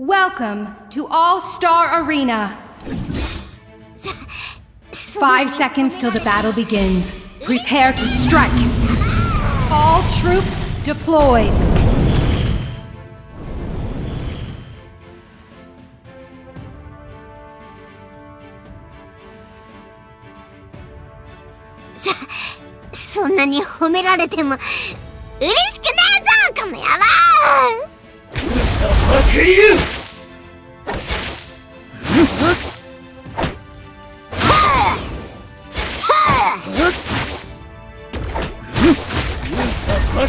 Welcome to All-Star Arena. 5 seconds till the battle begins. Prepare to strike. All troops deployed. So, そんなに褒められても嬉しくねえぞ、この野郎。くりゅう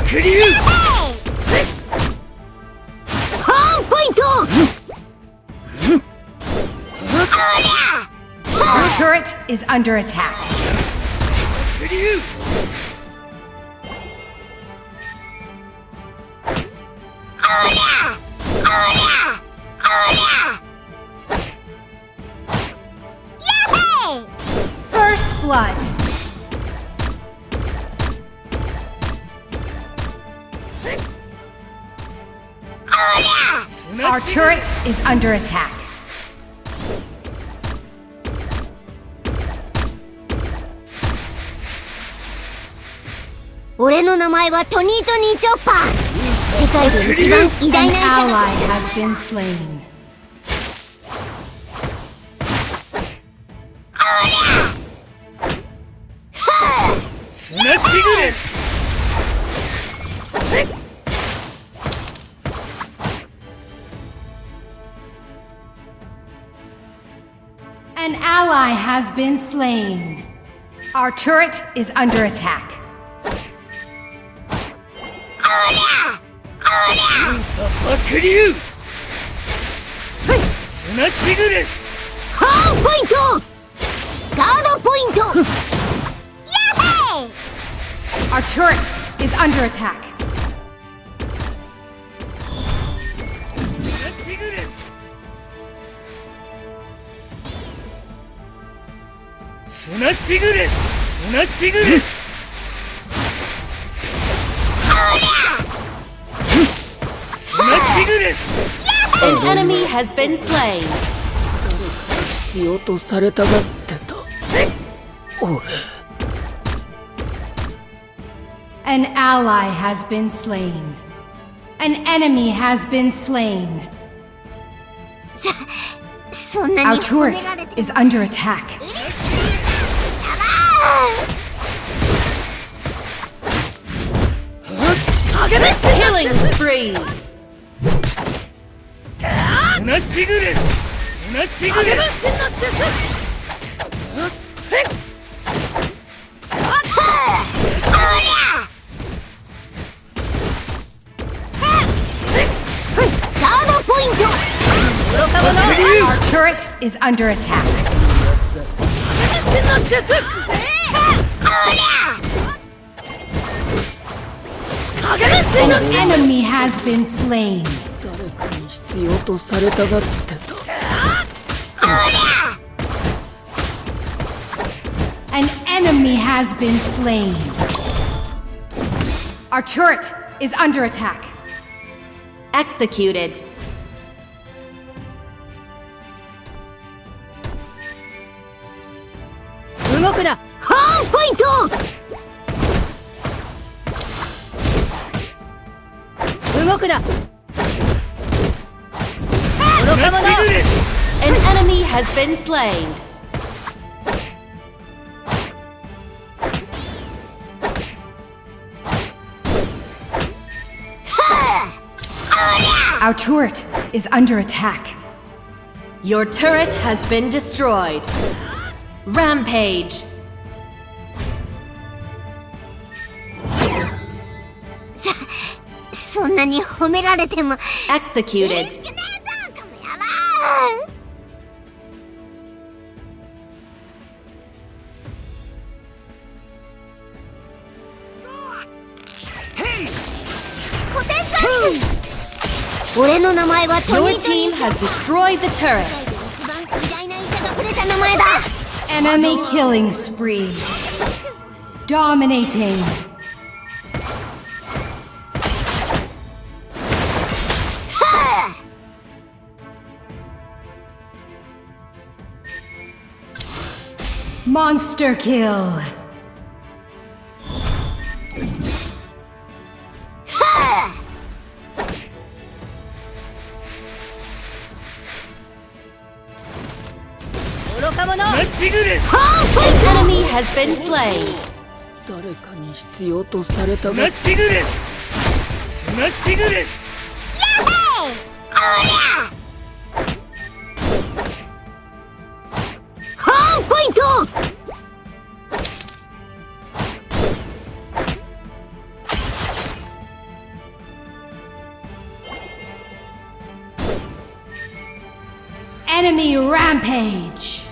くりゅうホームポイント。Our turret is under attack. くりゅうFirst blood. Our turret is under attack. 俺の名前はトニートニーチョッパー。世界で一番偉大 An な医者 ally だ。 has been slain. 砂しぐれ An ally has been slain. Our turret is under attack. くりゅう砂しぐれホームポイント。ガードポイント。やっへー。 Our turret is under attack. 砂しぐれ砂しぐれ砂しぐれ砂しぐれ An enemy has been slain. 必要とされたがってた俺 An ally has been slain. An enemy has been slain. そんな Our に褒め turret られて is under attack. Killing spree. 砂しぐれ砂しぐれ ガードポイント。 Our turret is under attack. An enemy has been slain. 誰かに必要とされたがってた An enemy has been slain. Our turret is under attack. Executed. 動くな。ホームポイント。動くな。愚か者。 An enemy has been slain. Our turret is under attack. Your turret has been destroyed. Rampage. そんなに褒められても Executed. 嬉しくねえぞ、この野郎。コテンザッシュ。俺の名前はト Your ニートニ team ーチョッ has destroyed the turret. 一番偉大な医者が触れた名前だ。 Enemy killing spree. Dominating. Monster kill. 愚か者 まっしぐれ An enemy has been slain. 誰かに必要とされたがまっしぐれスマッシュグレホームポイント Enemy rampage.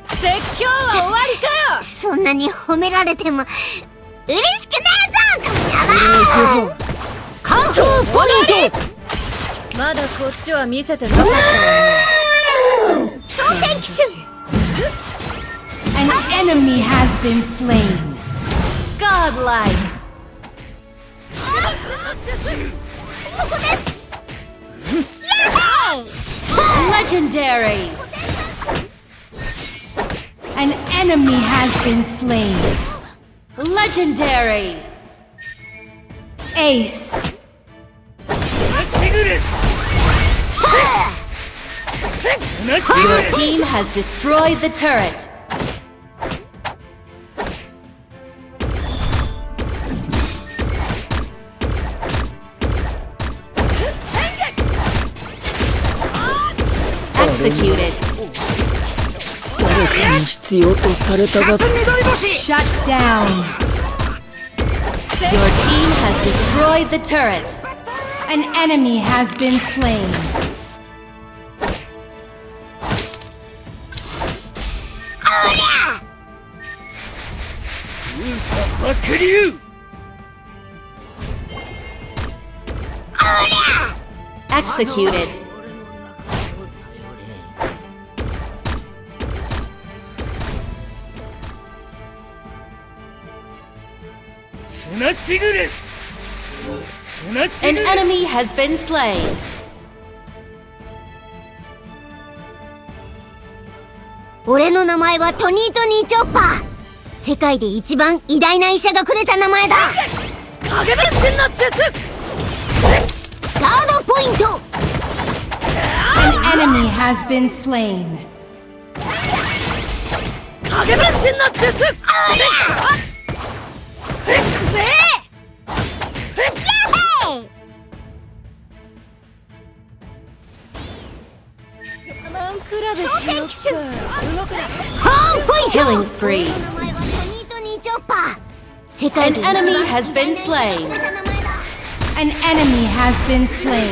説教は終わりかよ。そんなに褒められても嬉しくねえぞこの野郎カンフーポイント まだこっちは見せてなかったわね。総天機種 An enemy has been slain. Godlike. そこです Legendary. An enemy has been slain. Legendary. Ace. スマッシュグレスマッシュグ Your レ team has destroyed the turret. Executed. 誰かに必要とされたが Shut down. Your team has destroyed the turret. An enemy has been slain. バックリュー Executed. スマッシュグレススマッシュ An グレス enemy has been slain. 俺の名前はトニートニーチョッパー世界で一番偉大な医者がくれた名前だ影分身の術。ガードポイント An enemy has been slain. 影分身の術。マンクラでしよっか。動くな。ホームポイント Killing spree. 俺の名前はトニートニーチョッパー世界 An で一番 enemy has 偉 been 大な医者が slain. くれた名前だ An enemy has been slain.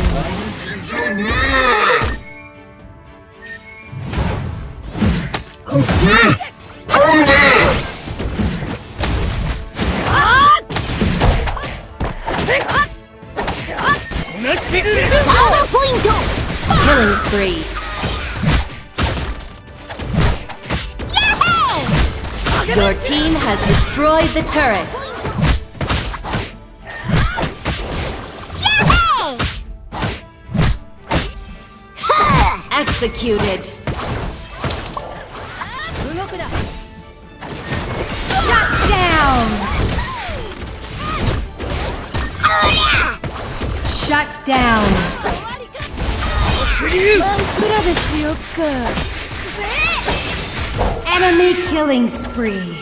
スマッシュグレスガードポイント Killing spree. Your team has destroyed the turret. Executed. Shut down. Shut down. クリュー Enemy killing spree.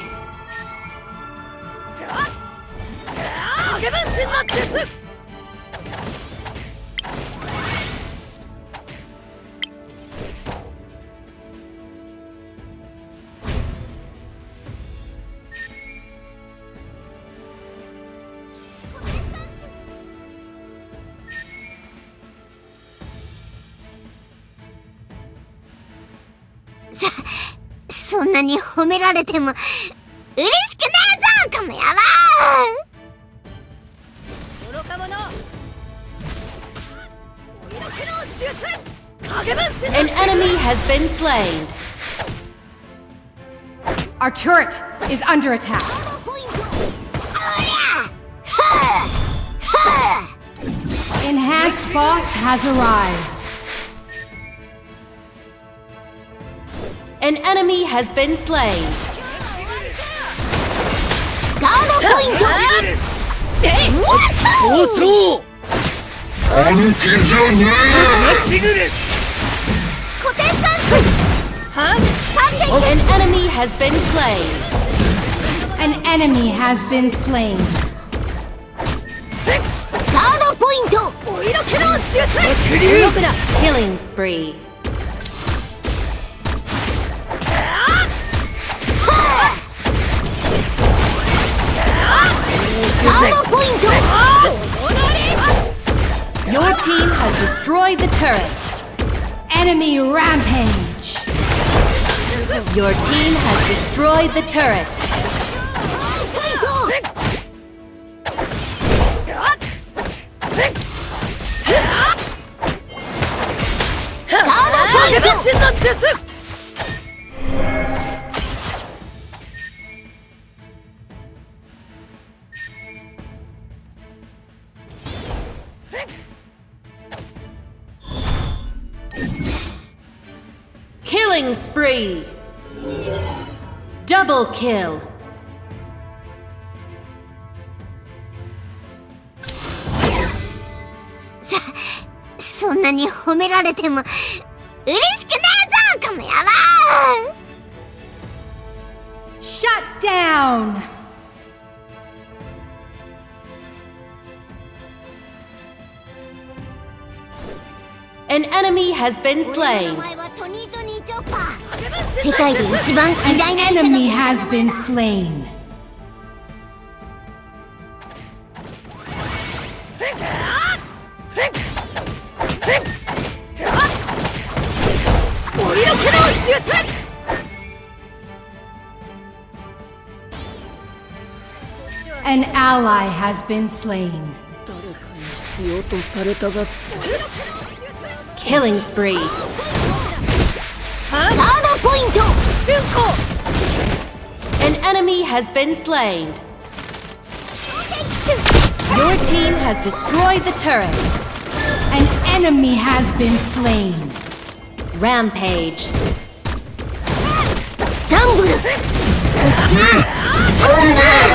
影分身の術。そんなに褒められても嬉しくねえぞこの野郎愚か者。影分身。An enemy has been slain. Our turret is under attack. ポイント Enhanced boss has arrived. An enemy has been slain. ガードポイントそうそう兄貴じゃねまっしぐれコテン三種An enemy has been slain. An enemy has been slain. ガードポイントお色気の術動くな Killing spree. ガードポイント Your team has destroyed the turret. Enemy rampage. Your team has destroyed the turret. ガードポイント Killing spree. Double kill. そんなに褒められても嬉しくねえぞこの野郎 Shut down. An enemy has been 俺 slain. の名前はトニートニーチョッパー世界で一番偉大 An な医者 enemy が has been slain. お色気の術 An ally has been slain. 誰かに必要とされたがって Killing spree. ガードポイント An enemy has been slain. Your team has destroyed the turret. An enemy has been slain. Rampage. ダンブル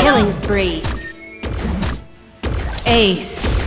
Killing spree. Ace.